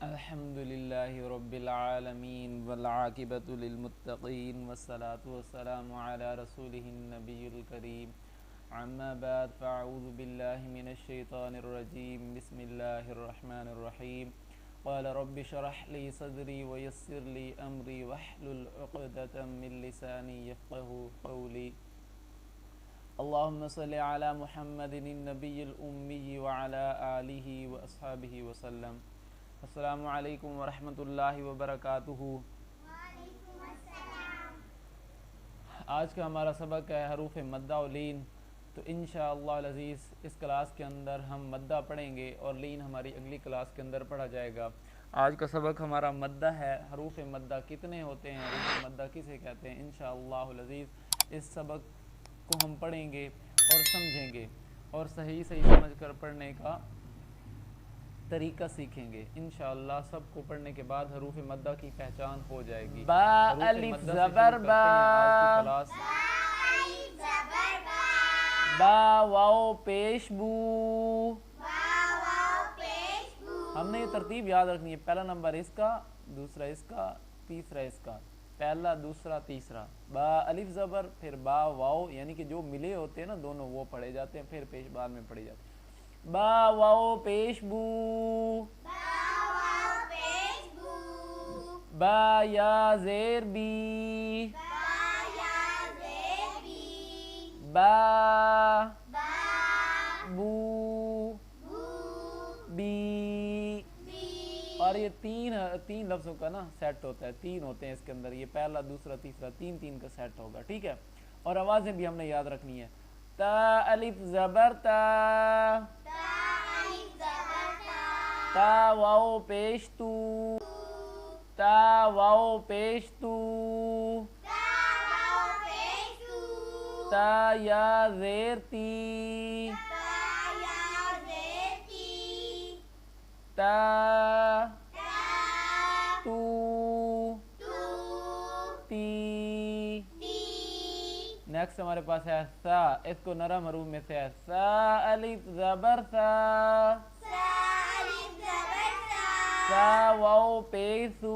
الحمد لله رب العالمين والعاقبة للمتقين والصلاة والسلام على رسوله النبي الكريم عما بعد فأعوذ بالله من الشيطان الرجيم بسم الله الرحمن الرحيم قال رب اشرح لي صدري ويسر لي أمري واحلل عقدة من لساني يفقهوا قولي اللهم صل على محمد النبي الأمي وعلى آله وأصحابه وسلم. السلام علیکم ورحمۃ اللہ وبرکاتہ. وعلیکم السلام. آج کا ہمارا سبق ہے حروف مدہ و لین. تو انشاءاللہ العزیز اس کلاس کے اندر ہم مدہ پڑھیں گے اور لین ہماری اگلی کلاس کے اندر پڑھا جائے گا. آج کا سبق ہمارا مدہ ہے. حروف مدہ کتنے ہوتے ہیں، حروف مدہ کسے کہتے ہیں، انشاءاللہ العزیز اس سبق کو ہم پڑھیں گے اور سمجھیں گے اور صحیح سمجھ کر پڑھنے کا طریقہ سیکھیں گے. انشاءاللہ سب کو پڑھنے کے بعد حروف مدہ کی پہچان ہو جائے گی. با الف زبر با، با الف زبر با، با واو پیش بو. با واو پیش بو. ہم نے یہ ترتیب یاد رکھنی ہے. پہلا نمبر اس کا، دوسرا اس کا، تیسرا اس کا. پہلا، دوسرا، تیسرا. با الف زبر پھر با واو، یعنی کہ جو ملے ہوتے ہیں نا دونوں وہ پڑھے جاتے ہیں، پھر پیش بعد میں پڑھی جاتی ہے. با واو پیش بو، با واو پیش بو. با یا زیر بی، با یا زیر بی. با با بو بو بی. بی. اور یہ تین لفظوں کا نا سیٹ ہوتا ہے. تین ہوتے ہیں اس کے اندر، یہ پہلا، دوسرا، تیسرا، تین کا سیٹ ہوگا. ٹھیک ہے. اور آوازیں بھی ہم نے یاد رکھنی ہے. تا الف زبر تا، تا الف زبر تا، تا واو پیش تو، تا واو پیش تو. تا واو پیش تو. تا یا زیر تی، تا یا زیر تی. تا تا تو تو تی. تی. نیکسٹ ہمارے پاس ہے سا. اس کو نرم حروف میں سے ہے. سا الف زبر سا، سا الف زبر سا، سا واو پیش سو،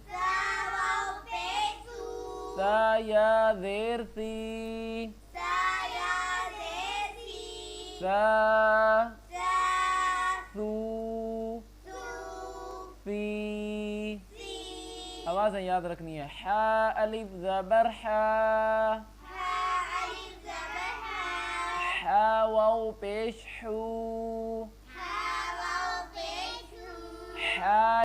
سا واو پیش سو. سا یا زیر سی، سا یا زیر سی. سا سا سو سو سی. سی. آوازیں یاد رکھنی ہے. حا الف زبر حا، ہا الف زبر ہا، حا واو پیش حو، ہا واو پیش ہو. حا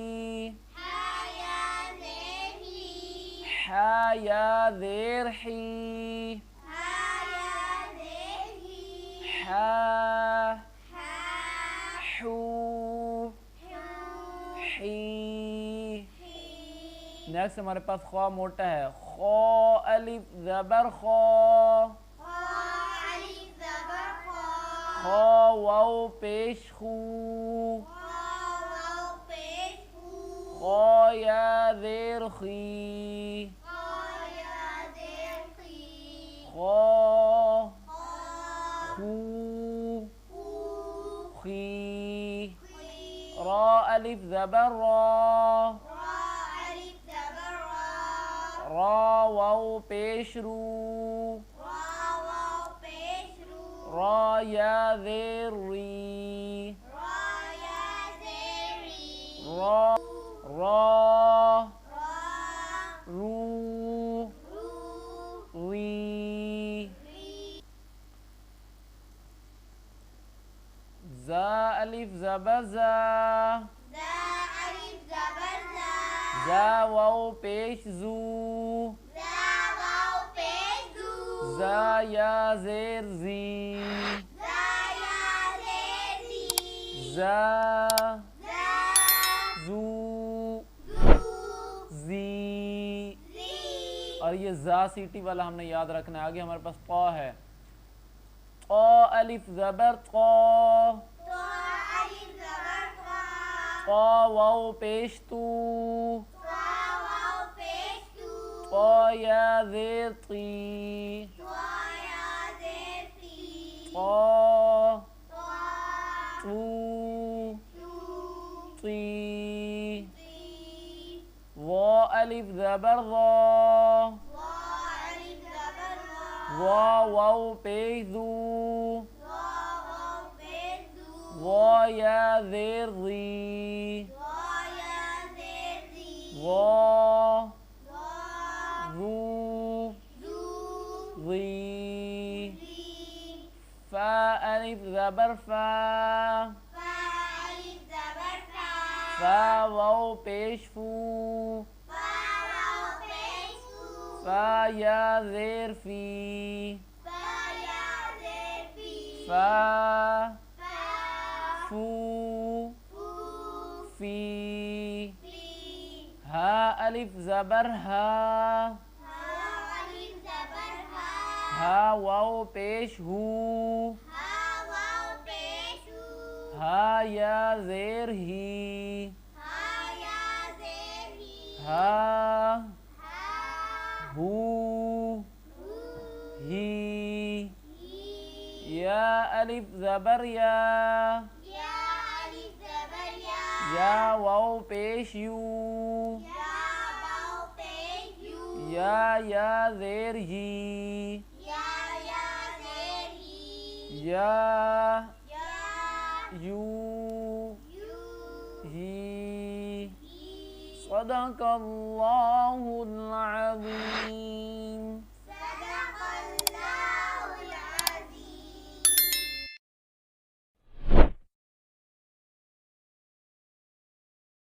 ہا یا زیر ہی، حا یا زیر حی، ہا یا زیر ہی. حا ہا حو حو حی. حی. نیکسٹ ہمارے پاس خوا موٹا ہے. خو الف زبر خو، خو الف زبر خو، خو واو پیش خو، خو واو پیش خو. خو یا زیر خی، خو یا زیر خی. خو خو خو خو خی. خی. را الف زبر را، را الف زبر را، را واو پیش رو، را واو پیش رو. را یا زیر ری، را یا زیر ری. را را را رو رو ری. ری. زا الف زبر زا، زا الف زبر زا، زا واو پیش زو، زا واو پیش زو. زا یا زیر زی، زا یا زیر زی. زا زا زو زو زی. زی. اور یہ زا سیٹی والا ہم نے یاد رکھنا ہے. آگے ہمارے پاس قا ہے. قا الف زبر قا، تو الف زبر قا، قا واو پیش تو، قا واو پیش تو. قا یا زیر طی، تو یا زیر تی. قا تو تو تو طی. زبر ظا ظا ألف زبر ظا ظا واو پیش ذو ظا واو پیش ذو ظا یا زیر ظی ظا یا زیر ذی ظا ظا ذو ذو ظی ذی فا ألف زبر فا فا ألف زبر فا فا واو پیش فو فا واو پیش فو فا یا زیر فی فا یا زیر فی فا فا فو فو فی فی ها ألف زبر ها ها ألف زبر ها ها واو پیش هو ها واو پیش هو ها یا زیر ہی ها یا زیر ہی ها ها هو هو ہی ہی یا ألف زبر یا یا ألف زبر یا یا واو پیش یو یا واو پیش یو یا زیر ہی یا زیر ہی یا یا یو یو ہی ہی صدق اللہ العظیم.